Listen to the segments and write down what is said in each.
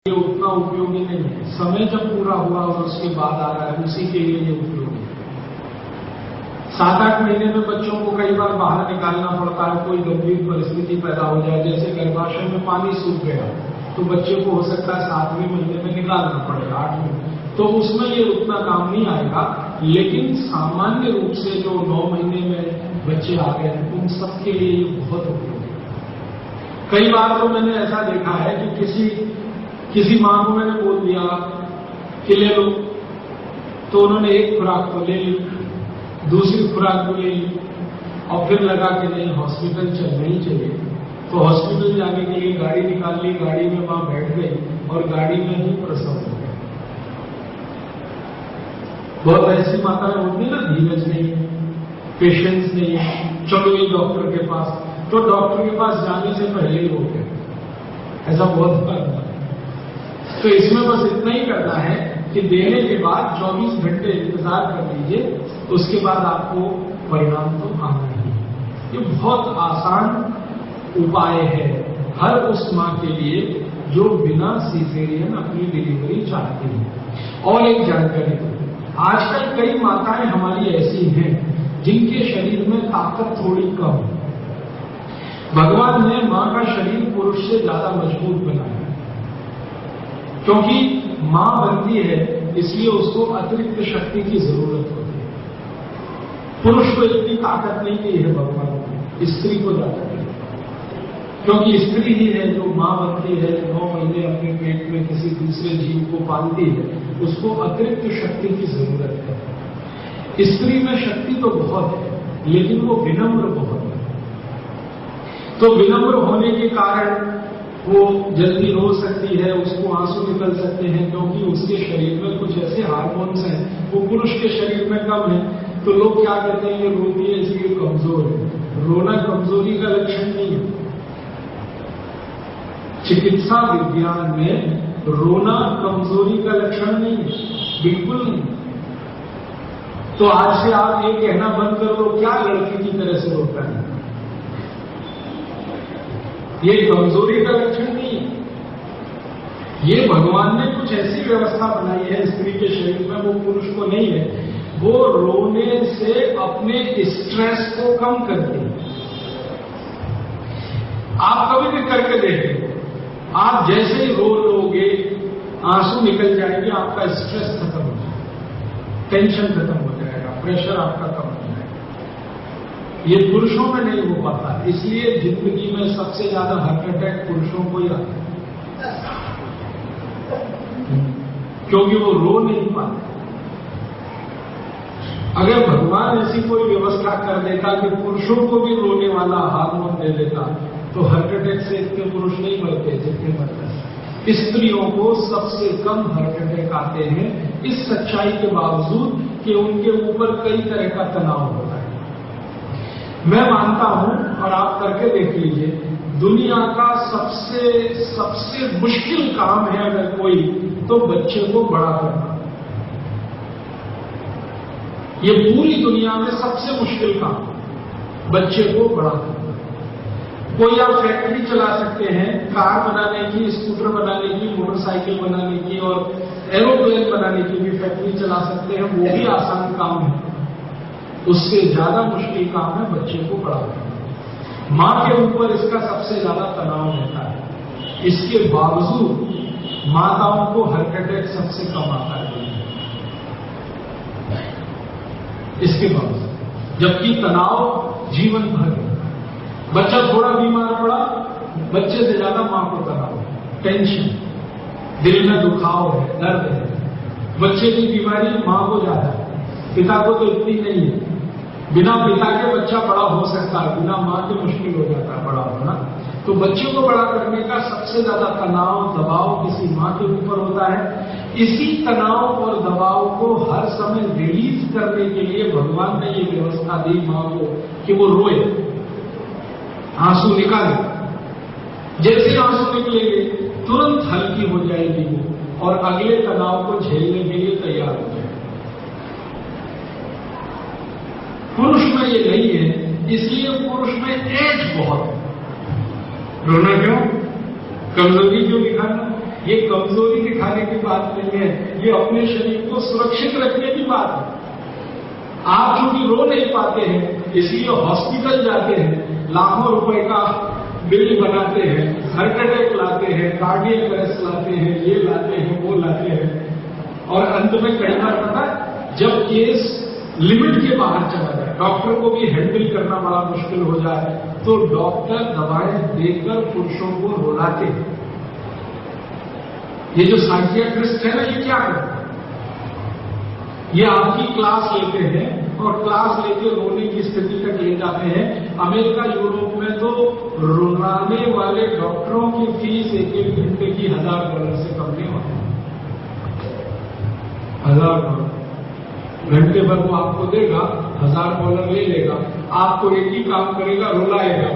ये उतना उपयोगी नहीं है। समय जब पूरा हुआ और उसके बाद आ रहा है, उसी के लिए ये उपयोगी है। 7-8 महीने में बच्चों को कई बार बाहर निकालना पड़ता है, कोई गंभीर परिस्थिति पैदा हो जाए, जैसे गर्भाशय में पानी सूख गया तो बच्चे को हो सकता है 7वें महीने में निकालना पड़ेगा, 8वें, तो उसमें ये उतना काम नहीं आएगा। लेकिन सामान्य रूप से जो 9 महीने में बच्चे आ गए हैं, उन सबके लिए ये बहुत उपयोगी है। कई बार तो मैंने ऐसा देखा है कि किसी मां को मैंने बोल दिया कि ले लो, तो उन्होंने एक खुराक को ले ली, दूसरी खुराक को ले ली, और फिर लगा कि नहीं हॉस्पिटल चलना ही चाहिए, तो हॉस्पिटल जाने के लिए गाड़ी निकाल ली, गाड़ी में मां बैठ गई और गाड़ी में ही प्रसव हो गया। बहुत ऐसी माताएं होती है ना, धीरज नहीं है, पेशेंस नहीं है, चलो ये डॉक्टर के पास, तो डॉक्टर के पास जाने से पहले ही हो गया। ऐसा बहुत बार होता है। तो इसमें बस इतना ही करना है कि देने के बाद 24 घंटे इंतजार कर लीजिए, उसके बाद आपको परिणाम तो आना ही है। ये बहुत आसान उपाय है हर उस मां के लिए जो बिना सिजेरियन अपनी डिलीवरी चाहती है। और एक जानकारी दो, आजकल कई माताएं हमारी ऐसी हैं जिनके शरीर में ताकत थोड़ी कम है। भगवान ने मां का शरीर पुरुष से ज्यादा मजबूत बनाया है, क्योंकि मां बनती है इसलिए उसको अतिरिक्त शक्ति की जरूरत होती है। पुरुष को इतनी ताकत नहीं दी है भगवान ने, स्त्री को ज्यादा दी, क्योंकि स्त्री ही है जो मां बनती है, 9 महीने अपने पेट में किसी दूसरे जीव को पालती है, उसको अतिरिक्त शक्ति की जरूरत है। स्त्री में शक्ति तो बहुत है, लेकिन वो विनम्र बहुत है। तो विनम्र होने के कारण वो जल्दी रो सकती है, उसको आंसू निकल सकते हैं, क्योंकि उसके शरीर में कुछ ऐसे हार्मोन्स हैं वो पुरुष के शरीर में कम है। तो लोग क्या कहते हैं, ये रोती है इसलिए कमजोर है। रोना कमजोरी का लक्षण नहीं है। चिकित्सा विज्ञान में रोना कमजोरी का लक्षण नहीं है, बिल्कुल नहीं। तो आज से आप ये कहना बंद कर दो, क्या लड़की की तरह से रोता है, ये कमजोरी का लक्षण नहीं है। ये भगवान ने कुछ ऐसी व्यवस्था बनाई है स्त्री के शरीर में, वो पुरुष को नहीं है। वो रोने से अपने स्ट्रेस को कम करती है। आप कभी भी करके देखें, आप जैसे ही रो लोगे आंसू निकल जाएंगे, आपका स्ट्रेस खत्म हो जाएगा, टेंशन खत्म हो जाएगा, प्रेशर आपका कम हो जाएगा। ये पुरुषों में नहीं हो पाता, इसलिए जिंदगी में सबसे ज्यादा हार्ट अटैक पुरुषों को ही आता है, क्योंकि वो रो नहीं पाते। अगर भगवान ऐसी कोई व्यवस्था कर देता कि पुरुषों को भी रोने वाला हार्मोन दे देता, तो हार्ट अटैक से इतने पुरुष नहीं मरते जितने मरते हैं। स्त्रियों को सबसे कम हार्ट अटैक आते हैं, इस सच्चाई के बावजूद कि उनके ऊपर कई तरह का तनाव होता है। मैं मानता हूं, और आप करके देख लीजिए, दुनिया का सबसे मुश्किल काम है अगर कोई, तो बच्चे को बड़ा करना। ये पूरी दुनिया में सबसे मुश्किल काम, बच्चे को बड़ा करना। कोई आप फैक्ट्री चला सकते हैं, कार बनाने की, स्कूटर बनाने की, मोटरसाइकिल बनाने की और एरोप्लेन बनाने की भी फैक्ट्री चला सकते हैं, वो भी आसान काम है। उससे ज्यादा मुश्किल काम है बच्चे को बड़ा करना। मां के ऊपर इसका सबसे ज्यादा तनाव रहता है। इसके बावजूद माताओं को हार्ट अटैक सबसे कम आता है, इसके बावजूद, जबकि तनाव जीवन भर है। बच्चा थोड़ा बीमार पड़ा, बच्चे से ज्यादा मां को तनाव, टेंशन, दिल में दुखाव है, दर्द है। बच्चे की बीमारी मां को ज्यादा है, पिता को तो इतनी नहीं है। बिना पिता के बच्चा बड़ा हो सकता है, बिना मां के मुश्किल हो जाता है बड़ा होना। तो बच्चे को बड़ा करने का सबसे ज्यादा तनाव, दबाव किसी मां के ऊपर होता है। इसी तनाव और दबाव को हर समय रिलीज करने के लिए भगवान ने ये व्यवस्था दी मां को कि वो रोए, आंसू निकाले। जैसे आंसू निकलेंगे तुरंत हल्की हो जाएगी वो, और अगले तनाव को झेलने के लिए तैयार हो जाएगी। पुरुष में ये नहीं है, इसलिए पुरुष में एज बहुत है। रोना क्यों, कमजोरी क्यों दिखाना, ये कमजोरी दिखाने की बात नहीं है, ये अपने शरीर को सुरक्षित रखने की बात है। आप चूंकि रो नहीं पाते हैं इसलिए हॉस्पिटल जाते हैं, लाखों रुपए का बिल बनाते हैं, हार्ट अटैक लाते हैं, कार्डियक अरेस्ट लाते हैं, ये लाते हैं, वो लाते हैं, और अंत में कई बार पता है जब केस लिमिट के बाहर चला जाए, डॉक्टर को भी हैंडल करना बड़ा मुश्किल हो जाए, तो डॉक्टर दवाएं देकर पुरुषों को रुलाते हैं। ये जो साइकियाट्रिस्ट है ना, ये क्या करते हैं? ये आपकी क्लास लेते हैं और क्लास लेके रोने की स्थिति तक ले जाते हैं। अमेरिका यूरोप में तो रुलाने वाले डॉक्टरों की फीस एक घंटे की $1000 से कम नहीं होती। $1000 घंटे भर वो आपको देगा, $1000 ले लेगा, आपको एक ही काम करेगा, रुलाएगा।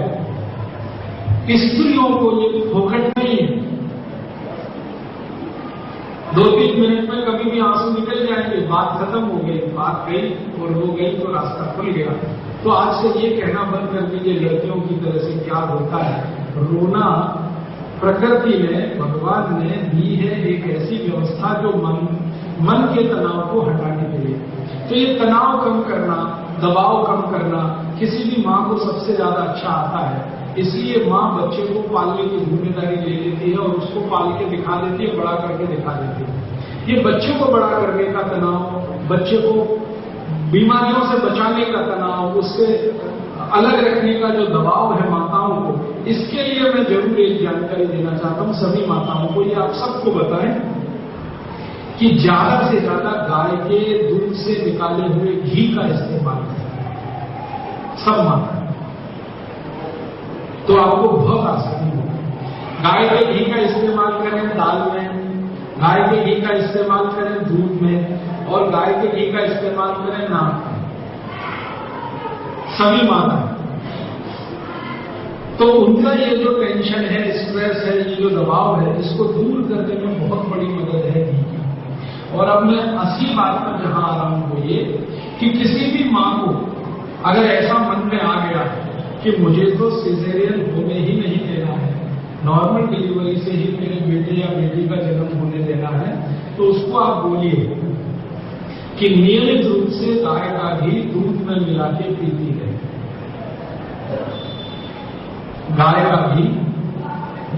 स्त्रियों को ये फोकट नहीं है। 2-3 मिनट में कभी भी आंसू निकल जाएंगे, बात खत्म हो गई, बात गई और हो गई तो रास्ता खुल गया। तो आज से ये कहना बंद कर दीजिए लड़कियों की तरह से क्या होता है। रोना प्रकृति में भगवान ने दी है एक ऐसी व्यवस्था जो मन के तनाव को हटाने के लिए। तो ये तनाव कम करना, दबाव कम करना किसी भी मां को सबसे ज्यादा अच्छा आता है। इसलिए मां बच्चे को पालने की जिम्मेदारी ले लेती है और उसको पाल के दिखा देती है, बड़ा करके दिखा देती है। ये बच्चे को बड़ा करने का तनाव, बच्चे को बीमारियों से बचाने का तनाव, उससे अलग रखने का जो दबाव है माताओं को, इसके लिए मैं जरूर एक जानकारी देना चाहता हूं सभी माताओं को। ये आप सबको बताएं कि ज्यादा से ज्यादा गाय के दूध से निकाले हुए घी का इस्तेमाल करें, सब माता, तो आपको बहुत आसानी होगी। गाय के घी का इस्तेमाल करें दाल में, गाय के घी का इस्तेमाल करें दूध में, और गाय के घी का इस्तेमाल करें नाक में, सभी माता। तो उनका ये जो टेंशन है, स्ट्रेस है, ये जो दबाव है, इसको दूर करने में बहुत बड़ी मदद है घी की। और अब मैं असली बात पर जहां आ रहा हूं वो ये कि किसी भी मां को अगर ऐसा मन में आ गया कि मुझे तो सिजेरियन होने ही नहीं देना है, नॉर्मल डिलीवरी से ही मेरे बेटे या बेटी का जन्म होने देना है, तो उसको आप बोलिए कि नियमित रूप से गाय का घी दूध में मिला के पीती है। गाय का घी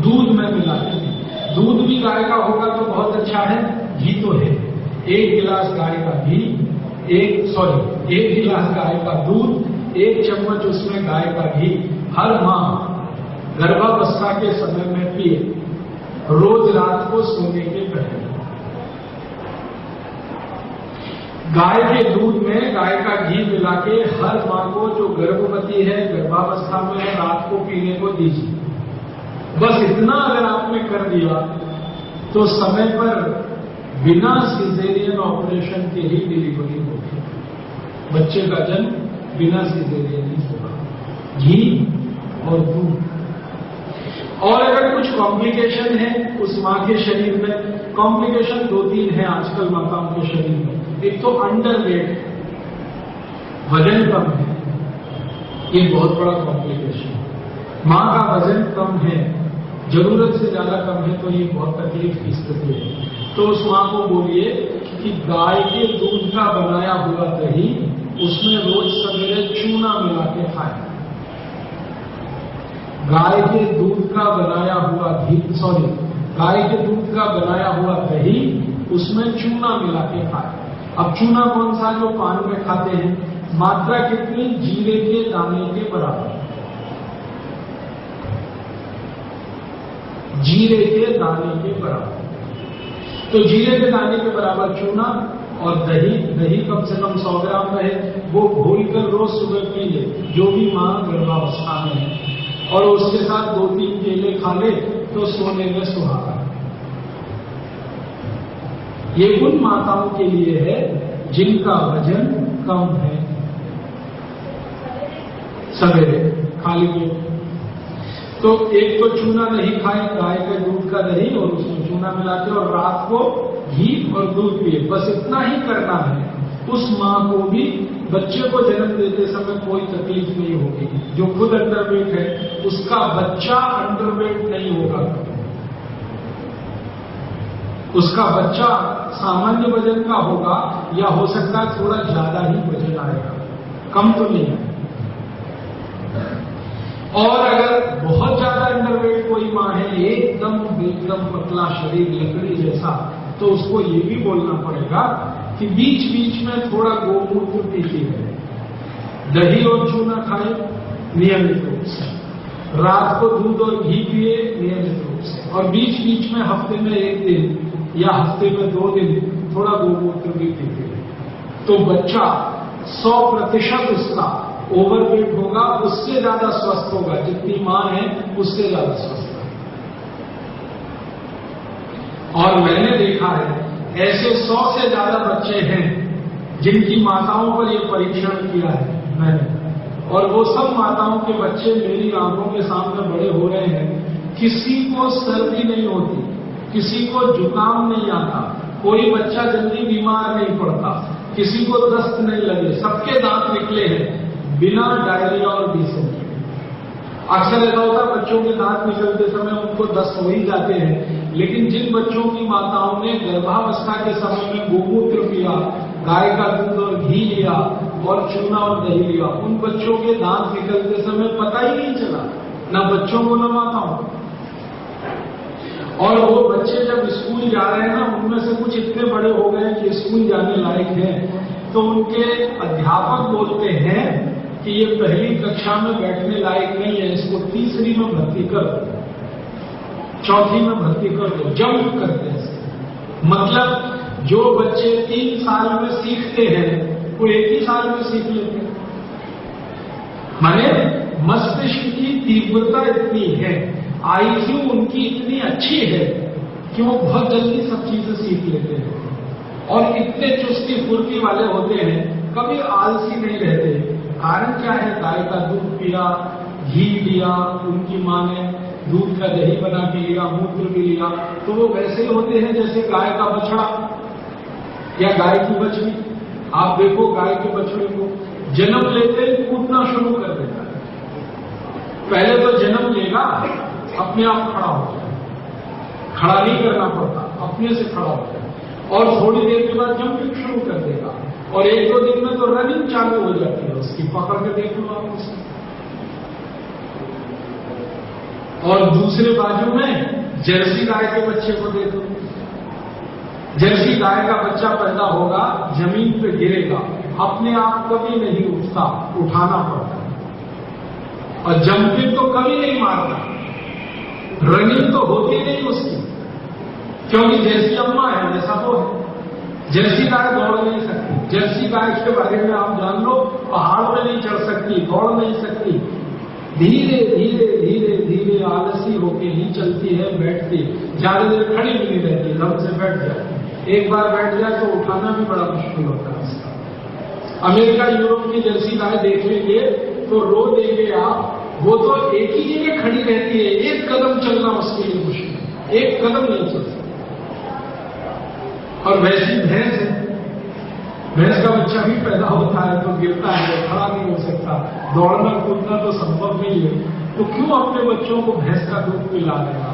दूध में मिला के, दूध भी गाय का होगा तो बहुत अच्छा है, घी तो है। 1 गिलास गाय का घी, 1 गिलास गाय का दूध, 1 चम्मच उसमें गाय का घी हर माह गर्भावस्था के समय में पिए, रोज रात को सोने के पहले। गाय के दूध में गाय का घी मिला के हर मां को जो गर्भवती है, गर्भावस्था में है, रात को पीने को दीजिए। बस इतना अगर आपने कर दिया तो समय पर बिना सिजेरियन ऑपरेशन के ही डिलीवरी होगी, बच्चे का जन्म बिना सिजेरियन ही होगा। घी और दूध। और अगर कुछ कॉम्प्लिकेशन है उस मां के शरीर में, कॉम्प्लिकेशन 2-3 है आजकल माताओं के शरीर में। एक तो अंडरवेट, वजन कम है, ये बहुत बड़ा कॉम्प्लिकेशन है। मां का वजन कम है, जरूरत से ज्यादा कम है, तो ये बहुत तकलीफ की स्थिति है। तो उस मां को बोलिए कि गाय के दूध का बनाया हुआ दही, उसमें रोज सवेरे चूना मिला के खाएं। गाय के दूध का बनाया हुआ घी, गाय के दूध का बनाया हुआ दही, उसमें चूना मिला के खाएं। अब चूना कौन सा जो पान में खाते हैं, मात्रा कितनी? जीरे के दाने के बराबर, जीरे के दाने के बराबर। तो जीरे के दाने के बराबर चूना और दही कम से कम 100 ग्राम रहे, वो घोलकर रोज सुबह पी ले, जो भी मां गर्भावस्था में है, और उसके साथ 2-3 केले खा ले तो सोने में सुहागा। ये उन माताओं के लिए है जिनका वजन कम है। सवेरे खाली पेट तो एक तो चूना नहीं खाए, गाय के दूध का दही और उसमें चूना मिला के, और रात को घी और दूध पिए। बस इतना ही करना है। उस मां को भी बच्चे को जन्म देते समय कोई तकलीफ नहीं होगी। जो खुद अंडरवेट है उसका बच्चा अंडरवेट नहीं होगा। उसका बच्चा सामान्य वजन का होगा या हो सकता है थोड़ा ज्यादा ही वजन आएगा, कम तो नहीं है। और अगर बहुत ज्यादा अंडरवेट कोई माँ है, एकदम पतला शरीर लकड़ी जैसा, तो उसको ये भी बोलना पड़ेगा कि बीच बीच में थोड़ा गोमूत्र पीती है, दही और चूना खाए नियमित रूप से, रात को दूध और घी पिए नियमित रूप से, और बीच बीच में हफ्ते में 1 दिन या हफ्ते में 2 दिन थोड़ा गोमूत्र भी पीते हैं, तो बच्चा 100% उसका ओवरवेट होगा, उससे ज्यादा स्वस्थ होगा, जितनी मां है उससे ज्यादा स्वस्थ है। और मैंने देखा है ऐसे 100 से ज्यादा बच्चे हैं जिनकी माताओं पर यह परीक्षण किया है मैंने, और वो सब माताओं के बच्चे मेरी आंखों के सामने बड़े हो रहे हैं। किसी को सर्दी नहीं होती, किसी को जुकाम नहीं आता, कोई बच्चा जल्दी बीमार नहीं पड़ता, किसी को दस्त नहीं लगे, सबके दांत निकले हैं बिना डायरिया और डिसेंट्री। अक्सर ऐसा होता है बच्चों के दांत निकलते समय उनको दस्त हो ही जाते हैं, लेकिन जिन बच्चों की माताओं ने गर्भावस्था के समय में गोमूत्र पिया, गाय का दूध और घी लिया और चूना और दही लिया, उन बच्चों के दांत निकलते समय पता ही नहीं चला, न बच्चों को न माताओं को। और वो बच्चे जब स्कूल जा रहे हैं ना, उनमें से कुछ इतने बड़े हो गए कि स्कूल जाने लायक हैं, तो उनके अध्यापक बोलते हैं कि ये पहली कक्षा में बैठने लायक नहीं है, इसको तीसरी में भर्ती कर दो, चौथी में भर्ती कर दो, जंप करते हैं। मतलब जो बच्चे 3 साल में सीखते हैं वो 1 ही साल में सीख लेते हैं। माने मस्तिष्क की तीव्रता इतनी है, आईक्यू उनकी इतनी अच्छी है कि वो बहुत जल्दी सब चीजें सीख लेते हैं और इतने चुस्ती फुर्ती वाले होते हैं, कभी आलसी नहीं रहते। कारण क्या है? गाय का दूध पिया, घी लिया, उनकी मां ने दूध का दही बना के लिया, मूत्र भी लिया, तो वो वैसे ही होते हैं जैसे गाय का बछड़ा या गाय की बछड़ी। आप देखो गाय के बछड़े को जन्म लेते ही कूदना शुरू कर देता है। पहले तो जन्म लेगा, अपने आप खड़ा हो जाए, खड़ा नहीं करना पड़ता, अपने से खड़ा हो जाए, और थोड़ी देर के बाद जंपिंग शुरू कर देगा, और 1-2 दिन में तो रनिंग चालू हो जाती है उसकी। पकड़ के देख लो आप उसे। और दूसरे बाजू में जर्सी गाय के बच्चे को देखो। जर्सी गाय का बच्चा पैदा होगा, जमीन पे गिरेगा, अपने आप कभी नहीं उठता, उठाना पड़ता है, और जंपिंग तो कभी नहीं मारता, रनिंग तो होती नहीं उसकी, क्योंकि जर्सी अम्मा है जैसा वो है। जर्सी गाय दौड़ नहीं सकती। जर्सी गाय के बारे में आप जान लो, पहाड़ पे नहीं चढ़ सकती, दौड़ नहीं सकती, धीरे धीरे धीरे धीरे आलसी होके ही चलती है, बैठती, ज्यादा देर खड़ी भी नहीं रहती, दम से बैठ जाती। एक बार बैठ जाए तो उठाना भी बड़ा मुश्किल होता है इसका। अमेरिका यूरोप की जर्सी गाय देख लीजिए तो रो देंगे आप, वो तो एक ही जगह खड़ी रहती है, एक कदम चलना उसके लिए मुश्किल, एक कदम नहीं चल सकती। और वैसी भैंस है, भैंस का बच्चा भी पैदा होता है तो गिरता है, खड़ा नहीं हो सकता, दौड़ना कूदना तो संभव नहीं है, तो क्यों अपने बच्चों को भैंस का दूध पिला देना?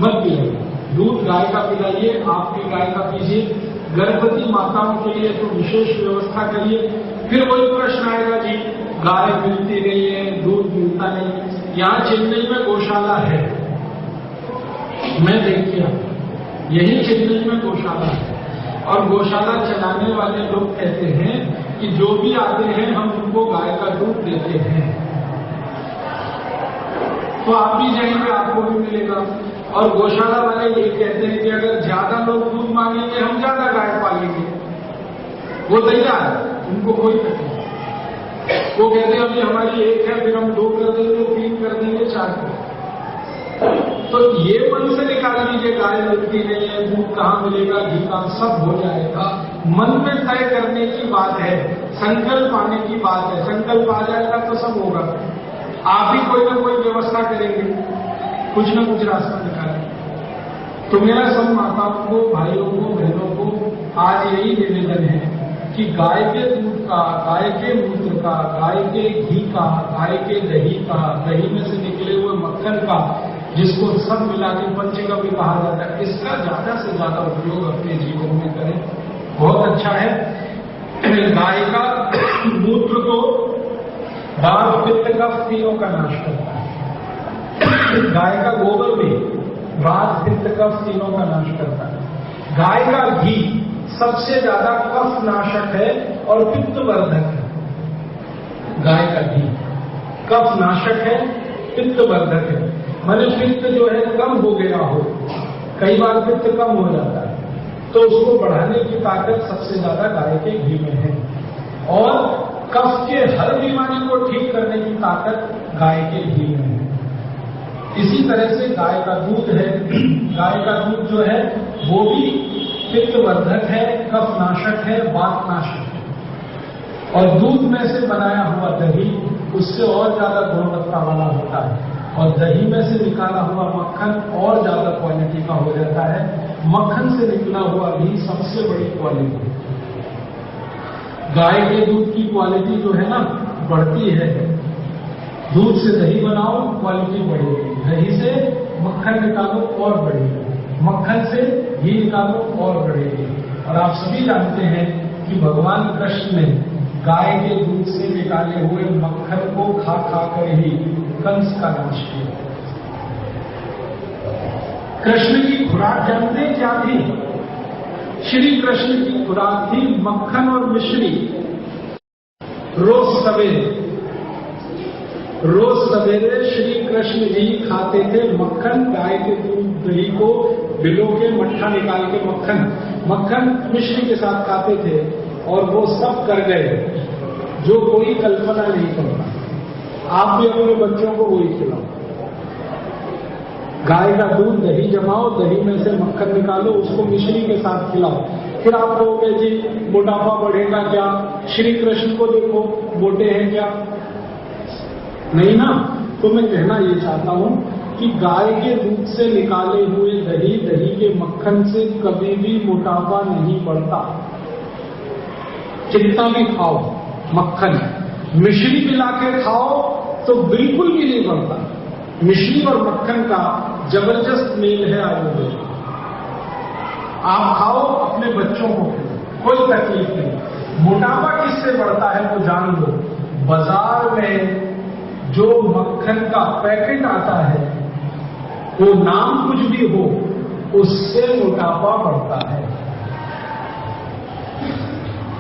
मत पिलाइए, दूध गाय का पिलाइए, आपकी गाय का पीजिए। गर्भवती माताओं के लिए तो विशेष व्यवस्था करिए। फिर वही प्रश्न आएगा जी, गाय मिलती नहीं है, दूध मिलता नहीं। यहां चेन्नई में गौशाला है, मैं देख के आता, यही चेन्नई में गौशाला है, और गौशाला चलाने वाले लोग कहते हैं कि जो भी आते हैं हम उनको गाय का दूध देते हैं, तो आप भी जाएंगे, आपको भी मिलेगा। और गौशाला वाले ये कहते हैं कि अगर ज्यादा लोग दूध मांगेंगे हम ज्यादा गाय पालेंगे, वो तैयार है, उनको कोई तकलीफ नहीं। वो कहते हैं अभी हमारी 1 है, फिर हम 2 कर देंगे, 3 कर देंगे, 4 कर देंगे। तो ये मन से निकाल लीजिए गाय मिलती नहीं है, दूध कहाँ मिलेगा, घी कहाँ, सब हो जाएगा। मन में तय करने की बात है, संकल्प आने की बात है, संकल्प आ जाएगा तो सब होगा। आप ही कोई ना कोई व्यवस्था करेंगे, कुछ न कुछ रास्ता निकालेंगे। तो मेरा सब माताओं को, भाइयों को, बहनों को आज यही निवेदन है कि गाय के दूध का, गाय के मूत्र का, गाय के घी का, गाय के दही का, दही में से निकले हुए मक्खन का जिसको सब मिला के पंचगव्य कहा जाता है, इसका ज्यादा से ज्यादा उपयोग अपने जीवन में करें, बहुत अच्छा है। गाय का मूत्र को वात पित्त कफ तीनों का नाश करता है। गाय का गोबर भी वात पित्त कफ तीनों का नाश करता है। गाय का घी सबसे ज्यादा कफ नाशक है और पित्त वर्धक है। गाय का घी कफ नाशक है, पित्त वर्धक है। माने पित्त जो है कम हो गया हो, कई बार पित्त कम हो जाता है, तो उसको बढ़ाने की ताकत सबसे ज्यादा गाय के घी में है। और कफ के हर बीमारी को ठीक करने की ताकत गाय के घी में है। इसी तरह से गाय का दूध है, गाय का दूध जो है वो भी पित्त वर्धक है, कफ नाशक है, वात नाशक है। और दूध में से बनाया हुआ दही उससे और ज्यादा गुणवत्ता वाला होता है, और दही में से निकाला हुआ मक्खन और ज्यादा क्वालिटी का हो जाता है। मक्खन से निकला हुआ घी सबसे बड़ी क्वालिटी। गाय के दूध की क्वालिटी जो है ना बढ़ती है। दूध से दही बनाओ, क्वालिटी बढ़ेगी। दही से मक्खन निकालो और बढ़ेगी, मक्खन से घी निकालो और बढ़ेगी। और आप सभी जानते हैं कि भगवान कृष्ण ने गाय के दूध से निकाले हुए मक्खन को खा खा कर ही कंस का नाश किया। कृष्ण की खुराक जानते हैं क्या थी? श्री कृष्ण की खुराक थी मक्खन और मिश्री। रोज सवेरे श्री कृष्ण जी खाते थे मक्खन, गाय के दूध दही को भिगो के मट्ठा निकाल के मक्खन मिश्री के साथ खाते थे। और वो सब कर गए जो कोई कल्पना नहीं करता। आप भी अपने बच्चों को वही खिलाओ। गाय का दूध दही जमाओ, दही में से मक्खन निकालो, उसको मिश्री के साथ खिलाओ। फिर आप कहोगे जी मोटापा बढ़ेगा क्या? श्री कृष्ण को देखो, मोटे हैं क्या? नहीं ना। तो मैं कहना ये चाहता हूं कि गाय के दूध से निकाले हुए दही के मक्खन से कभी भी मोटापा नहीं बढ़ता। कितना भी खाओ मक्खन, मिश्री मिला के खाओ तो बिल्कुल भी नहीं बढ़ता। मिश्री और मक्खन का जबरदस्त मेल है आयुर्वेद। आप खाओ, अपने बच्चों को खिलाओ, कोई तकलीफ नहीं। मोटापा किससे बढ़ता है तो जान लो। बाजार में जो मक्खन का पैकेट आता है, वो नाम कुछ भी हो, उससे मोटापा बढ़ता है।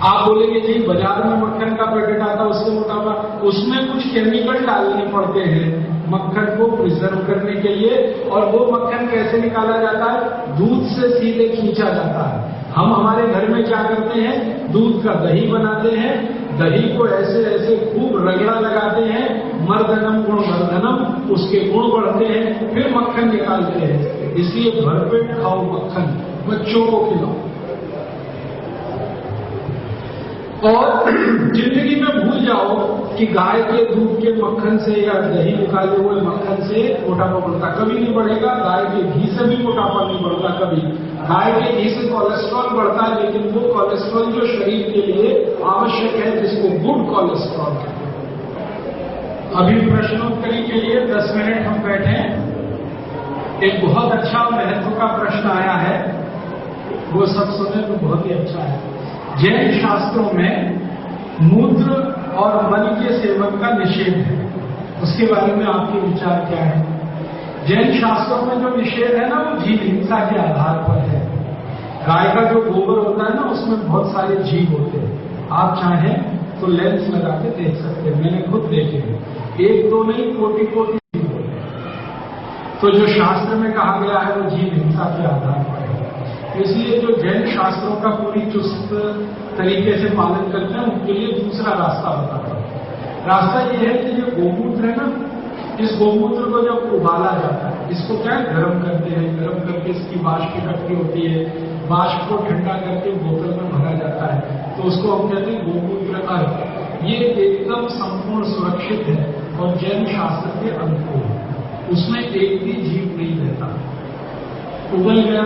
आप बोलेंगे जी बाजार में मक्खन का पैकेट आता है उससे मोटापा, उसमें कुछ केमिकल डालने पड़ते हैं मक्खन को प्रिजर्व करने के लिए। और वो मक्खन कैसे निकाला जाता है? दूध से सीधे खींचा जाता है। हम हमारे घर में क्या करते हैं? दूध का दही बनाते हैं, दही को ऐसे ऐसे खूब रगड़ा लगाते हैं, मर्दनम गुण वर्धनम, उसके गुण बढ़ते हैं, फिर मक्खन निकालते हैं। इसलिए भरपेट खाओ मक्खन, बच्चों को खिलाओ। और जिंदगी में भूल जाओ कि गाय के दूध के मक्खन से या दही निकाले हुए मक्खन से मोटापा बढ़ता, कभी नहीं बढ़ेगा। गाय के घी से भी मोटापा नहीं बढ़ता कभी। गाय के घी से कोलेस्ट्रॉल बढ़ता है, लेकिन वो कोलेस्ट्रॉल जो शरीर के लिए आवश्यक है, जिसको गुड कोलेस्ट्रॉल कहते हैं। अभी प्रश्नोत्तरी के लिए 10 मिनट हम बैठे। एक बहुत अच्छा महत्व का प्रश्न आया है, वो सब सुने तो बहुत ही अच्छा है। जैन शास्त्रों में मूत्र और मल के सेवन का निषेध है, उसके बारे में आपके विचार क्या है? जैन शास्त्रों में जो निषेध है ना, वो जीव हिंसा के आधार पर है। गाय का जो गोबर होता है ना, उसमें बहुत सारे जीव होते हैं। आप चाहें तो लेंस लगा के देख सकते हैं, मैंने खुद देखे हैं। एक दो नहीं, कोटि कोटि जीव होते हैं। तो जो शास्त्र में कहा गया है वो जीव हिंसा के आधार पर है। इसलिए जो जैन शास्त्रों का पूरी चुस्त तरीके से पालन करते हैं, उनके लिए दूसरा रास्ता बताता है। रास्ता ये है कि जो गोमूत्र है ना, इस गोमूत्र को जब उबाला जाता है, इसको क्या गर्म करते हैं, गर्म करके इसकी वाष्प इकट्ठी होती है, वाष्प को ठंडा करके बोतल में भरा जाता है, तो उसको हम कहते हैं गोमूत्र अर्घ। ये एकदम संपूर्ण सुरक्षित है और जैन शास्त्र के अनुकूल है। उसमें एक भी जीव नहीं रहता। उबल गया,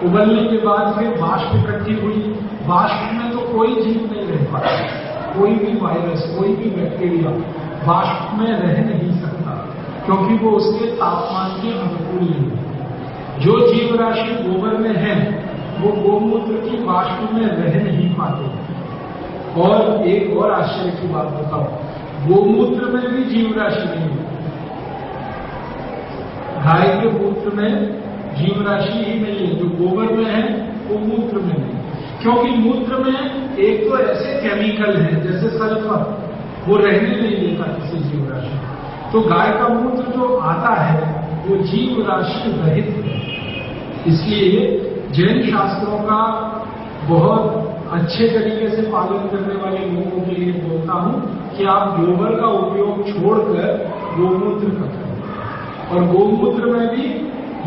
उबलने के बाद फिर वाष्प इकट्ठी हुई, वाष्प में तो कोई जीव नहीं रह पाता। कोई भी वायरस, कोई भी बैक्टीरिया वाष्प में रह नहीं सकता। क्योंकि वो उसके तापमान के अनुकूल नहीं है। जो जीव राशि गोबर में है वो गोमूत्र की वाष्प में रह नहीं पाते। और एक और आश्चर्य की बात बताओ, गोमूत्र में भी जीव राशि नहीं है। गाय के मूत्र में जीव राशि ही नहीं है। जो गोबर में है वो मूत्र में नहीं, क्योंकि मूत्र में एक तो ऐसे केमिकल हैं जैसे सल्फर, वो रहने नहीं देता किसी जीव राशि। तो गाय का मूत्र जो आता है वो जीव राशि रहित है। इसलिए जैन शास्त्रों का बहुत अच्छे तरीके से पालन करने वाले लोगों के लिए बोलता हूं कि आप गोबर का उपयोग छोड़कर गोमूत्र का करें। और गोमूत्र में भी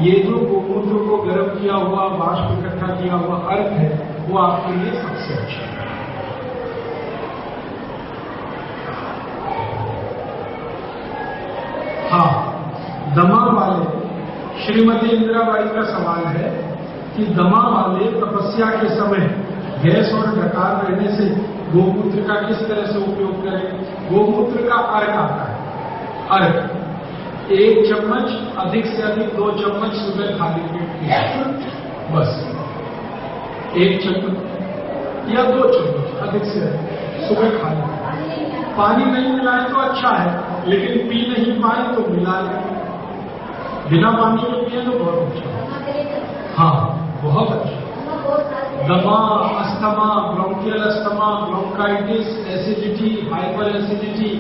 ये जो गोमूत्र को गर्म किया हुआ वाष्प इकट्ठा किया हुआ अर्क है वो आपके लिए सबसे अच्छा है। हाँ, दमा वाले, श्रीमती इंदिराबाई का सवाल है कि दमा वाले तपस्या के समय गैस और डकार रहने से गोमूत्र का किस तरह से उपयोग करें। गोमूत्र का अर्क आता है। अर्क 1 चम्मच, अधिक से अधिक 2 चम्मच सुबह खाली पेट पिए, बस 1 चम्मच या 2 चम्मच अधिक से अधिक सुबह खाली। पानी नहीं मिलाए तो अच्छा है, लेकिन पी नहीं पाए तो मिला लें। बिना पानी के पिए तो बहुत अच्छा है। हाँ, बहुत अच्छा। दमा, asthma, bronchial asthma, bronchitis, acidity, hyper acidity,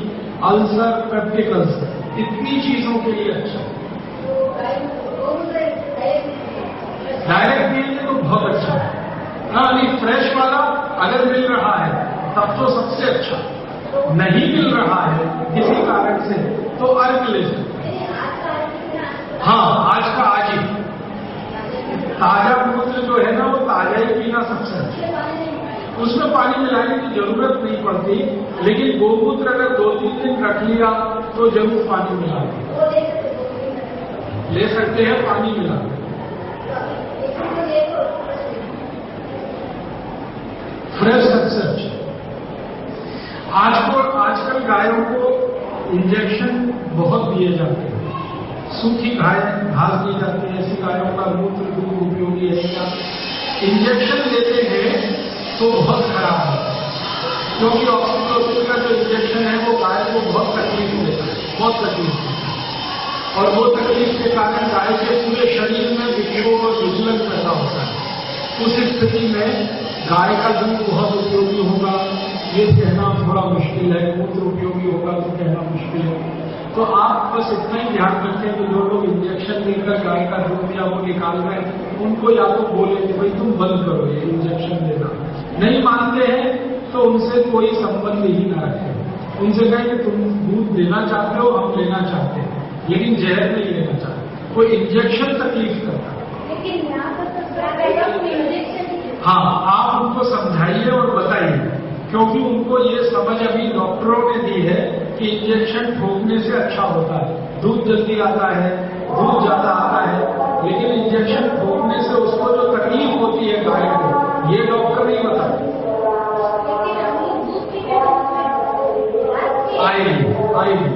ulcer, peptic ulcer, इतनी चीजों के लिए अच्छा है। डायरेक्ट पिएंगे तो बहुत अच्छा है। हाँ, नहीं फ्रेश वाला अगर मिल रहा है तब तो सबसे अच्छा। नहीं मिल रहा है किसी कारण से तो अर्क ले सकते। हाँ, आज का आज ही ताजा मूत्र जो है ना वो ताजा ही पीना सबसे अच्छा। उसमें पानी मिलाने की जरूरत नहीं पड़ती, लेकिन गोमूत्र अगर 2-3 दिन रख लिया तो जरूर पानी मिला ले सकते हैं, पानी मिला। फ्रेश सबसे अच्छा। आजकल गायों को इंजेक्शन बहुत दिए जाते हैं। सूखी घास दी जाती है, ऐसी गायों का मूत्र दूध उपयोगी है। इंजेक्शन लेते हैं तो बहुत खराब है, क्योंकि ऑक्सीटोसिन का जो इंजेक्शन है वो गाय को बहुत तकलीफ देता है, बहुत तकलीफ देता है। और वो तकलीफ के कारण गाय के पूरे शरीर में विक्षोभ और विचलन पैदा होता है। उस स्थिति में गाय का दूध बहुत उपयोगी होगा ये कहना थोड़ा मुश्किल है, मूत्र उपयोगी होगा तो कहना मुश्किल है। तो आप बस इतना ही ध्यान रखें कि जो लोग इंजेक्शन देकर गाय का दूध या वो निकाल रहे हैं उनको या तो बोले कि भाई तुम बंद करो ये इंजेक्शन देना। नहीं मानते हैं तो उनसे कोई संबंध ही ना रखें। उनसे कहें कि तुम दूध देना चाहते हो, हम लेना चाहते हैं, लेकिन जहर नहीं लेना चाहते। कोई इंजेक्शन तकलीफ करता है। हाँ, आप उनको समझाइए और बताइए, क्योंकि उनको ये समझ अभी डॉक्टरों ने दी है कि इंजेक्शन ठोकने से अच्छा होता है, दूध जल्दी आता है, दूध ज्यादा आता है, लेकिन इंजेक्शन ठोकने से उसको जो तकलीफ होती है गाय को ये डॉक्टर नहीं बताते। आएगी।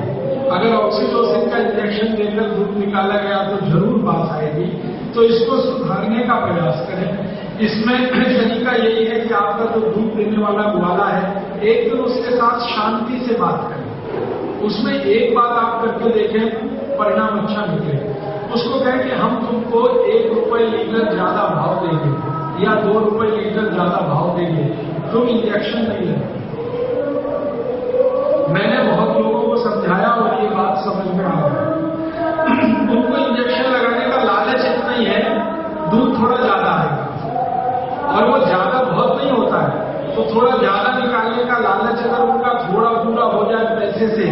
अगर ऑक्सीटोसिन का इंजेक्शन देकर दूध निकाला गया तो जरूर बात आएगी। तो इसको सुधारने का प्रयास करें। इसमें तरीका यही है कि आपका जो दूध देने वाला ग्वाला है एक दिन उसके साथ शांति से बात करें। उसमें एक बात आप करके देखें, परिणाम अच्छा निकले। उसको कहें कि हम तुमको 1 रुपए लीटर ज्यादा भाव देंगे या 2 रुपए लीटर ज्यादा भाव देंगे, तुम इंजेक्शन नहीं लेना। मैंने बहुत लोगों को समझाया और ये बात समझ में आ गई। उनको इंजेक्शन लगाने का लालच इतना ही है, दूध थोड़ा ज्यादा है और वो ज्यादा बहुत नहीं होता है, तो थोड़ा ज्यादा निकालने का लालच अगर उनका थोड़ा पूरा हो जाए पैसे से,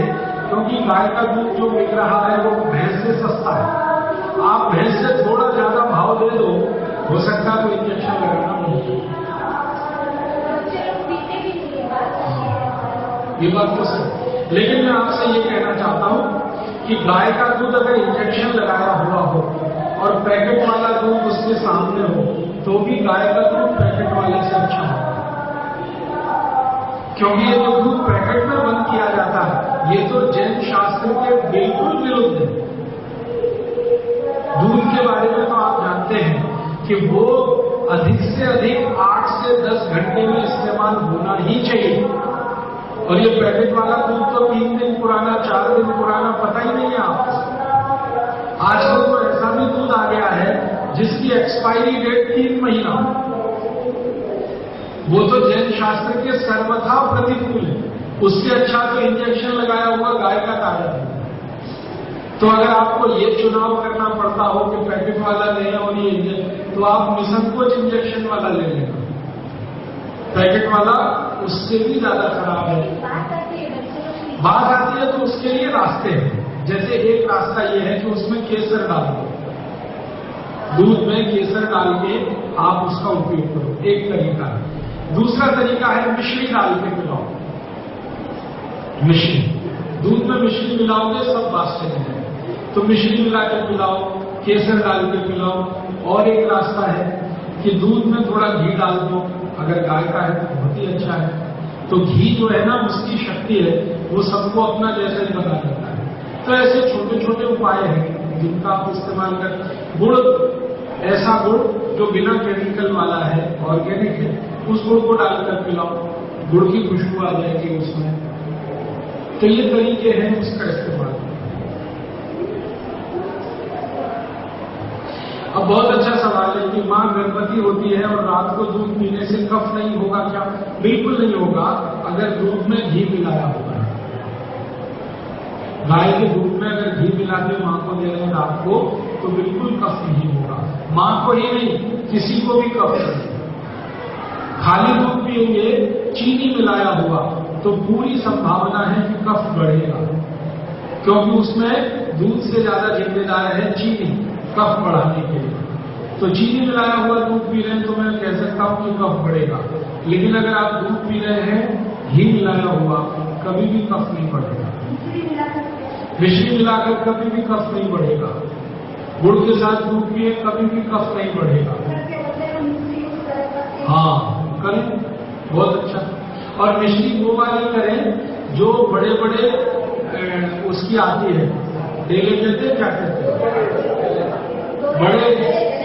क्योंकि गाय का दूध जो बिक रहा है वो भैंस से सस्ता है। आप भैंस से थोड़ा ज्यादा भाव दे दो, हो सकता है तो इंजेक्शन लगाना नहीं। ये बात तो सही, लेकिन मैं आपसे ये कहना चाहता हूं कि गाय का दूध अगर इंजेक्शन लगाया हुआ हो और पैकेट वाला दूध उसके सामने हो तो भी गाय का दूध पैकेट वाले से अच्छा होगा, क्योंकि ये जो दूध पैकेट में बंद किया जाता है ये तो जैन शास्त्र के बिल्कुल विरुद्ध है। के बारे में तो आप जानते हैं कि वो अधिक से अधिक 8 से 10 घंटे में इस्तेमाल होना ही चाहिए। और ये पैकेट वाला दूध तो 3 दिन पुराना, 4 दिन पुराना, पता ही नहीं है आपको। आजकल तो ऐसा भी दूध आ गया है जिसकी एक्सपायरी डेट 3 महीना। वो तो जैन शास्त्र के सर्वथा प्रतिकूल है। उससे अच्छा तो इंजेक्शन लगाया हुआ गाय का ताजा है। तो अगर आपको ये चुनाव करना पड़ता हो कि पैकेट वाला लेना और ये इंजेक्शन, तो आप निसंकोच इंजेक्शन वाला ले लेना। पैकेट वाला उससे भी ज्यादा खराब है। बात आती है तो उसके लिए रास्ते हैं। जैसे एक रास्ता ये है कि उसमें केसर डाल दो, दूध में केसर डाल के आप उसका उपयोग करो, एक तरीका है। दूसरा तरीका है मिश्री डाल के पिलाओ। मिश्री, दूध में मिश्री मिलाओगे सब बात चले जाए। तो मिश्री मिला के पिलाओ, केसर डाल के पिलाओ। और एक रास्ता है कि दूध में थोड़ा घी डाल दो, अगर गाय का है तो बहुत ही अच्छा है। तो घी जो है ना, उसकी शक्ति है, वो सबको अपना जैसा ही बना देता है। तो ऐसे छोटे छोटे उपाय हैं जिनका आप इस्तेमाल कर। गुड़, ऐसा गुड़ जो बिना केमिकल वाला है, ऑर्गेनिक है, उस गुड़ को डालकर पिलाओ, गुड़ की खुशबू आ जाएगी उसमें। तो ये तरीके हैं उसका इस्तेमाल। अब बहुत अच्छा सवाल है कि मां गर्भवती होती है और रात को दूध पीने से कफ नहीं होगा क्या? बिल्कुल नहीं होगा, अगर दूध में घी मिलाया होगा। गाय के दूध में अगर घी मिला के मां को दे रहे हैं रात को, तो बिल्कुल कफ नहीं होगा। मां को ही नहीं, किसी को भी कफ नहीं। खाली दूध पिएंगे चीनी मिलाया हुआ तो पूरी संभावना है कि कफ बढ़ेगा, क्योंकि उसमें दूध से ज्यादा जिम्मेदार है चीनी कफ बढ़ाने के लिए। तो चीनी मिलाया हुआ दूध पी रहे हैं तो मैं कह सकता हूं कि कफ बढ़ेगा। लेकिन अगर आप दूध पी रहे हैं घी मिलाया हुआ, कभी भी कफ नहीं बढ़ेगा। मिश्री मिलाकर कभी भी कफ नहीं बढ़ेगा। गुड़ के साथ दूध पिए, कभी भी कफ नहीं बढ़ेगा। हाँ करें, बहुत अच्छा। और मिश्री वो वाली करें जो बड़े बड़े उसकी आती है, डेले कहते हैं, क्या कहते हैं, बड़े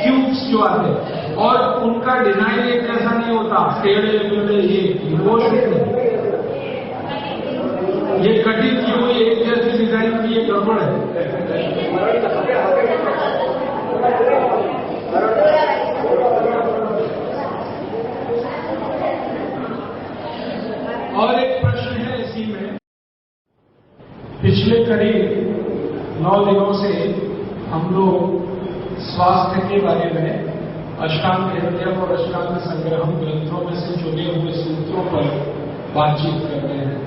क्यूब्स जो आते हैं, और उनका डिजाइन एक जैसा नहीं होता, टेढ़े मेढ़े, ये वो नहीं। ये कटिंग की हुई एक जैसी डिजाइन की ये गड़बड़ है। और एक प्रश्न है इसी में, पिछले करीब 9 दिनों से हम लोग स्वास्थ्य के बारे में अष्टांग हृदयम और अष्टांग संग्रहम ग्रंथों में से चुने हुए सूत्रों पर बातचीत कर रहे हैं।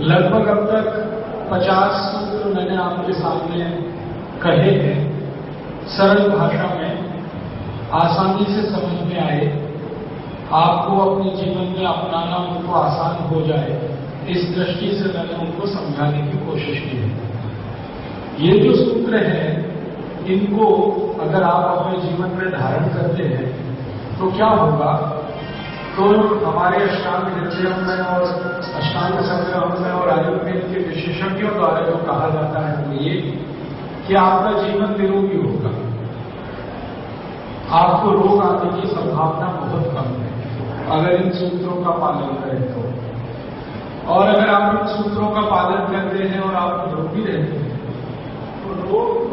लगभग अब तक 50 सूत्र मैंने आपके सामने कहे हैं, सरल भाषा में, आसानी से समझ में आए, आपको अपने जीवन में अपनाना उनको आसान हो जाए, इस दृष्टि से मैंने उनको समझाने की कोशिश की है। ये जो सूत्र हैं, इनको अगर आप अपने जीवन में धारण करते हैं तो क्या होगा? तो हमारे अष्टांग हृदयम में और अष्टांग संग्रहम में और आयुर्वेद के विशेषज्ञों द्वारा जो कहा जाता है वो ये कि आपका जीवन निरोगी होगा, आपको रोग आने की संभावना बहुत कम है अगर इन सूत्रों का पालन करें तो। और अगर आप इन सूत्रों का पालन करते हैं और आप निरोगी रहते हैं तो रोग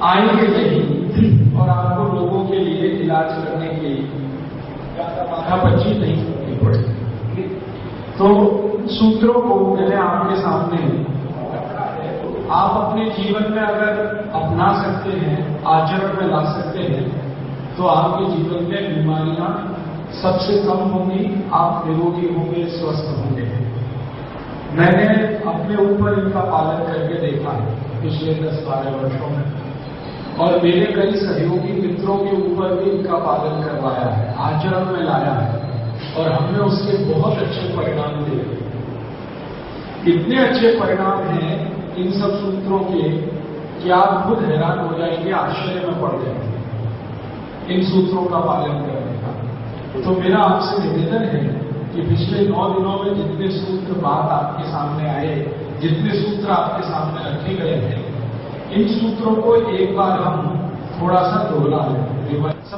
आएंगे नहीं और आपको लोगों के लिए इलाज करने की माथापच्ची नहीं करनी पड़ेगी। तो सूत्रों को मैंने आपके सामने, आप अपने जीवन में अगर अपना सकते हैं, आचरण में ला सकते हैं, तो आपके जीवन में बीमारियां सबसे कम होंगी, आप निरोगी होंगे, स्वस्थ होंगे। मैंने अपने ऊपर इनका पालन करके देखा है पिछले 10-12 वर्षों में, और मेरे कई सहयोगी मित्रों के ऊपर भी इनका पालन करवाया है, आचरण में लाया है, और हमने उसके बहुत अच्छे परिणाम दिए। इतने अच्छे परिणाम हैं इन सब सूत्रों के कि आप खुद हैरान हो जाएंगे, आश्चर्य में पड़ जाएंगे इन सूत्रों का पालन करने का। तो मेरा आपसे निवेदन है कि पिछले 9 दिनों में जितने सूत्र बात आपके सामने आए, जितने सूत्र आपके सामने रखे गए हैं, इन सूत्रों को एक बार हम थोड़ा सा दोहरा लें।